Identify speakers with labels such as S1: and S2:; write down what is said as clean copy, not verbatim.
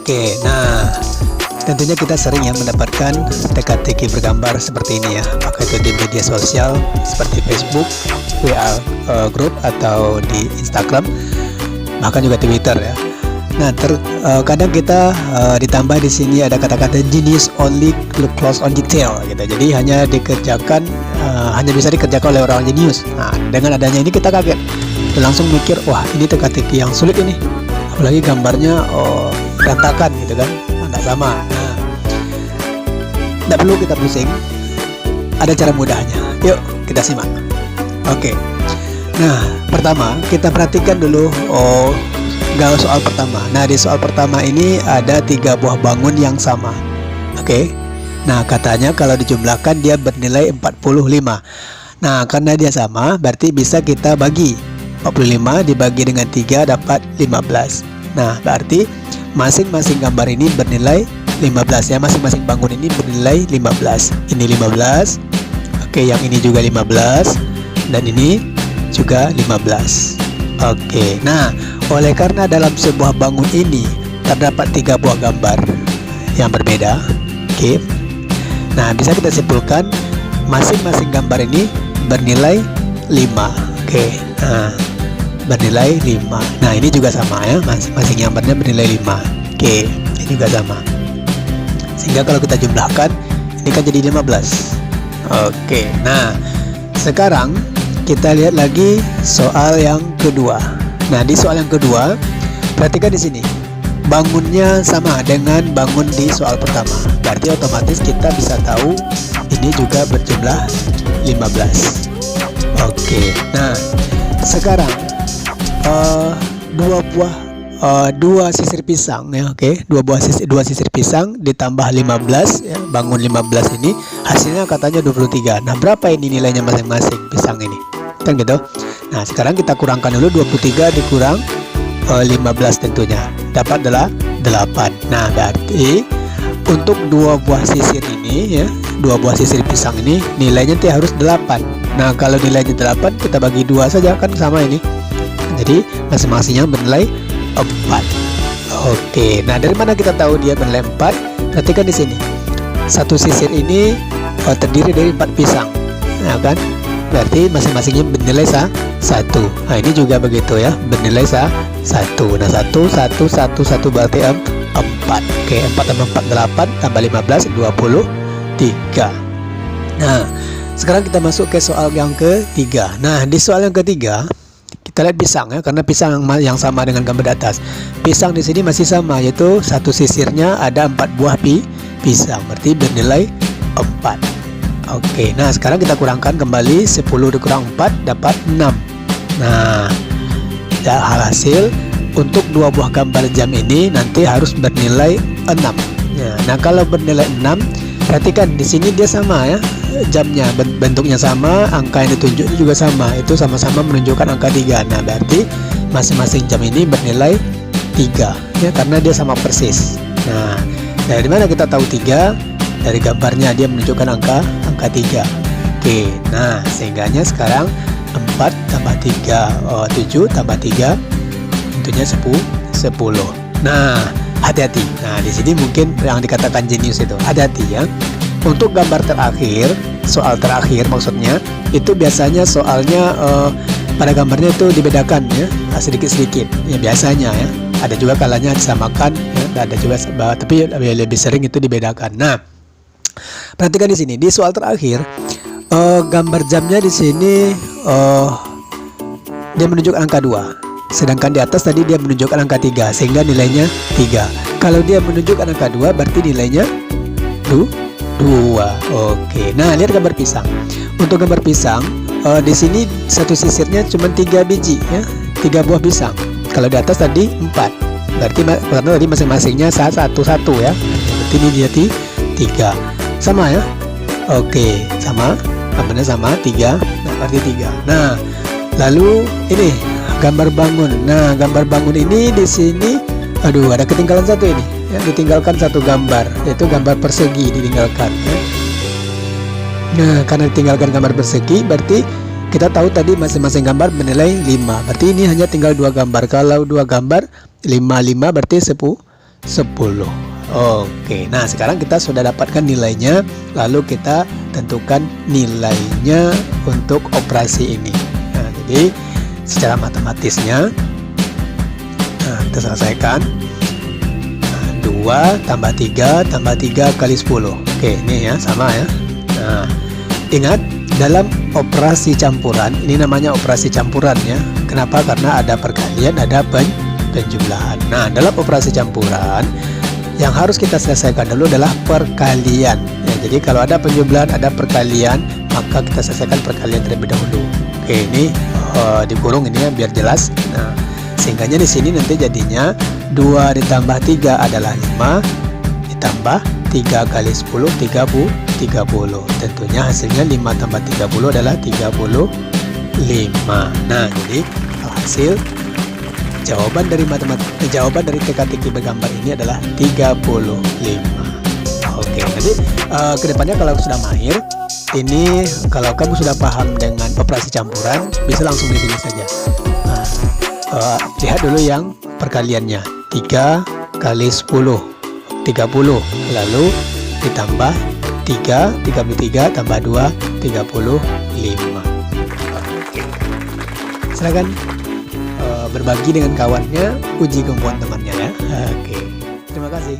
S1: Oke, nah tentunya kita sering ya mendapatkan teka-teki bergambar seperti ini ya, apakah itu di media sosial seperti Facebook, WA group atau di Instagram, bahkan juga Twitter ya. Nah, kadang kita ditambah di sini ada kata-kata genius only look close on detail gitu. Jadi hanya bisa dikerjakan oleh orang jenius. Nah, dengan adanya ini kita kaget. Langsung mikir, wah ini teka-teki yang sulit ini. Apalagi gambarnya berantakan gitu kan. Tidak sama. Nah, tidak perlu kita pusing. Ada cara mudahnya. Yuk kita simak. Oke. Nah, pertama kita perhatikan dulu soal pertama. Nah, di soal pertama ini ada 3 buah bangun yang sama. Oke. Nah, katanya kalau dijumlahkan dia bernilai 45. Nah, karena dia sama, berarti bisa kita bagi. 45 dibagi dengan 3 dapat 15. Nah, berarti masing-masing gambar ini bernilai 15 ya. Masing-masing bangun ini bernilai 15. Ini 15. Oke, yang ini juga 15 dan ini juga 15. Oke, nah oleh karena dalam sebuah bangun ini terdapat 3 buah gambar yang berbeda. Oke, nah bisa kita simpulkan masing-masing gambar ini bernilai 5. Oke, nah bernilai 5. Nah ini juga sama ya, masing-masing gambarnya bernilai 5. Oke, ini juga sama. Sehingga kalau kita jumlahkan ini kan jadi 15. Oke, nah sekarang kita lihat lagi soal yang kedua. Nah, di soal yang kedua, perhatikan di sini. Bangunnya sama dengan bangun di soal pertama. Berarti otomatis kita bisa tahu ini juga berjumlah 15. Oke. Nah, sekarang dua sisir pisang ya, oke. Dua sisir pisang ditambah 15 ya, bangun 15 ini hasilnya katanya 23. Nah, berapa ini nilainya masing-masing pisang ini? Kan gitu. Nah, sekarang kita kurangkan dulu 23 dikurang 15 tentunya. Dapat adalah 8. Nah, berarti untuk 2 buah sisir ini ya, 2 buah sisir pisang ini nilainya harus 8. Nah, kalau nilainya 8 kita bagi 2 saja kan sama ini. Jadi masing-masingnya bernilai 4. Oke. Nah, dari mana kita tahu dia bernilai 4? Perhatikan di sini. Satu sisir ini terdiri dari 4 pisang. Nah, kan? Berarti masing-masingnya bernilai 1. Nah, ini juga begitu ya, bernilai 1. Nah, 1 berarti 4. Oke, 4 tambah 4 8 tambah 15 23. Nah, sekarang kita masuk ke soal yang ketiga. Nah, di soal yang ketiga kita lihat pisang ya, karena pisang yang sama dengan gambar di atas. Pisang di sini masih sama, yaitu satu sisirnya ada 4 buah pisang, berarti bernilai 4. Oke, nah sekarang kita kurangkan kembali 10 dikurang 4 dapat 6. Nah, ya, hasil untuk 2 buah gambar jam ini nanti harus bernilai 6. Nah, kalau bernilai 6, perhatikan di sini dia sama ya, jamnya bentuknya sama, angka yang ditunjuk juga sama, itu sama-sama menunjukkan angka 3. Nah, berarti masing-masing jam ini bernilai 3 ya, karena dia sama persis. Nah, dari mana kita tahu 3? Dari gambarnya dia menunjukkan angka 3. Oke, nah sehingganya sekarang 4 tambah 3 7 tambah 3 tentunya 10. Nah, hati-hati. Nah, di sini mungkin yang dikatakan jenius itu hati-hati ya. Untuk gambar terakhir, soal terakhir maksudnya, itu biasanya soalnya pada gambarnya itu dibedakan ya, sedikit-sedikit ya, biasanya ya. Ada juga kalanya disamakan ya, ada juga, tapi lebih sering itu dibedakan. Nah, perhatikan di sini di soal terakhir, gambar jamnya di sini dia menunjukkan angka 2, sedangkan di atas tadi dia menunjukkan angka 3, sehingga nilainya 3. Kalau dia menunjukkan angka 2 berarti nilainya 2. Oke. Nah, lihat gambar pisang. Untuk gambar pisang di sini satu sisirnya cuma 3 biji ya, 3 buah pisang. Kalau di atas tadi 4, berarti karena tadi masing-masingnya 1 ya, berarti ini dia 3. Sama ya. Oke, sama. Gambarnya sama 3. Nah, berarti 3. Nah, lalu ini gambar bangun. Nah, gambar bangun ini di sini ada ketinggalan satu ini. Ya, ditinggalkan satu gambar, yaitu gambar persegi ditinggalkan ya. Nah, karena ditinggalkan gambar persegi berarti kita tahu tadi masing-masing gambar bernilai 5. Berarti ini hanya tinggal 2 gambar. Kalau 2 gambar 5 berarti 10 10. Oke, nah sekarang kita sudah dapatkan nilainya, lalu kita tentukan nilainya untuk operasi ini. Nah, jadi secara matematisnya, nah, kita selesaikan. Nah, 2 tambah 3 tambah 3 kali 10. Oke, ini ya sama ya. Nah, ingat dalam operasi campuran, ini namanya operasi campuran ya. Kenapa? Karena ada perkalian, ada penjumlahan. Nah, dalam operasi campuran yang harus kita selesaikan dulu adalah perkalian ya. Jadi kalau ada penjumlahan, ada perkalian, maka kita selesaikan perkalian terlebih dahulu. Oke, ini dikurung ini ya biar jelas. Nah, sehingganya di sini nanti jadinya 2 ditambah 3 adalah 5, ditambah 3 kali 10 30. Tentunya hasilnya 5 tambah 30 adalah 35. Nah, jadi hasil jawaban dari teka-teki bergambar ini adalah 35. Oke, jadi kedepannya kalau sudah mahir, ini kalau kamu sudah paham dengan operasi campuran, bisa langsung di sini saja. Nah, lihat dulu yang perkaliannya, 3 kali 10 30, lalu ditambah 33 tambah 2 35. Oke. Silakan berbagi dengan kawannya, uji kemampuan temannya ya. Oke. Terima kasih.